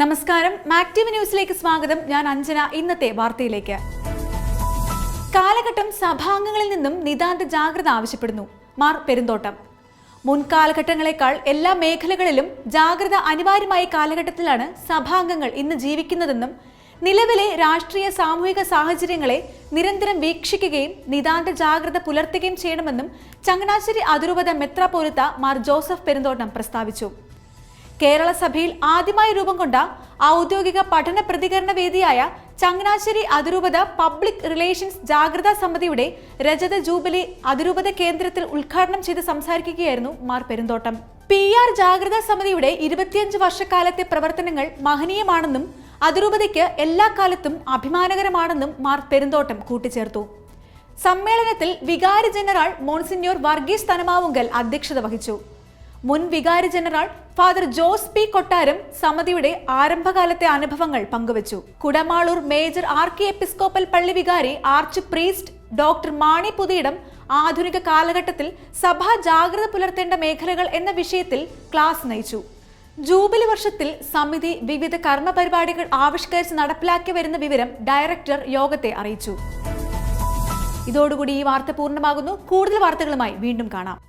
നമസ്കാരം, മാക്ടിവ് ന്യൂസിലേക്ക് സ്വാഗതം. ഞാൻ അഞ്ജന. ഇന്നത്തെ വാർത്തയിലേക്ക്. കാലഘട്ടം സഭാംഗങ്ങളിൽ നിന്നും നിതാന്ത ജാഗ്രത ആവശ്യപ്പെടുന്നു. മാർ പെരുന്തോട്ടം. മുൻകാലഘട്ടങ്ങളെക്കാൾ എല്ലാ മേഖലകളിലും ജാഗ്രത അനിവാര്യമായ കാലഘട്ടത്തിലാണ് സഭാംഗങ്ങൾ ഇന്ന് ജീവിക്കുന്നതെന്നും നിലവിലെ രാഷ്ട്രീയ സാമൂഹിക സാഹചര്യങ്ങളെ നിരന്തരം വീക്ഷിക്കുകയും നിതാന്ത ജാഗ്രത പുലർത്തുകയും ചെയ്യണമെന്നും ചങ്ങനാശ്ശേരി അതിരൂപത മെത്രാപ്പോലിത്ത മാർ ജോസഫ് പെരുന്തോട്ടം പ്രസ്താവിച്ചു. കേരള സഭയിൽ ആദ്യമായി രൂപം കൊണ്ട ഔദ്യോഗിക പഠന പ്രതികരണ വേദിയായ ചങ്ങനാശ്ശേരി അതിരൂപത പബ്ലിക് റിലേഷൻസ് ജാഗ്രതാ സമിതിയുടെ രജത ജൂബിലി അതിരൂപത കേന്ദ്രത്തിൽ ഉദ്ഘാടനം ചെയ്ത് സംസാരിക്കുകയായിരുന്നു മാർ പെരുന്തോട്ടം. PR ജാഗ്രതാ സമിതിയുടെ 25 വർഷക്കാലത്തെ പ്രവർത്തനങ്ങൾ മഹനീയമാണെന്നും അതിരൂപതയ്ക്ക് എല്ലാ കാലത്തും അഭിമാനകരമാണെന്നും മാർ പെരുന്തോട്ടം കൂട്ടിച്ചേർത്തു. സമ്മേളനത്തിൽ വികാരി ജനറൽ മോൺസിഞ്ഞോർ വർഗീസ് തനമാവുങ്കൽ അധ്യക്ഷത വഹിച്ചു. മുൻ വികാരി ജനറൽ ഫാദർ ജോസ് പി കൊട്ടാരം സമിതിയുടെ ആരംഭകാലത്തെ അനുഭവങ്ങൾ പങ്കുവച്ചു. കുടമാളൂർ മേജർ ആർക്കി എപ്പിസ്കോപ്പൽ പള്ളി വികാരി arch priest doctor Mani Puthiyidam ആധുനിക കാലഘട്ടത്തിൽ സഭ ജാഗ്രത പുലർത്തേണ്ട മേഖലകൾ എന്ന വിഷയത്തിൽ ക്ലാസ് നയിച്ചു. ജൂബിലി വർഷത്തിൽ സമിതി വിവിധ കർമ്മ പരിപാടികൾ ആവിഷ്കരിച്ച് നടപ്പിലാക്കി വരുന്ന വിവരം ഡയറക്ടർ യോഗത്തെ അറിയിച്ചു. ഇതോടുകൂടി ഈ വാർത്ത പൂർണ്ണമാകുന്നു. കൂടുതൽ വാർത്തകളുമായി വീണ്ടും കാണാം.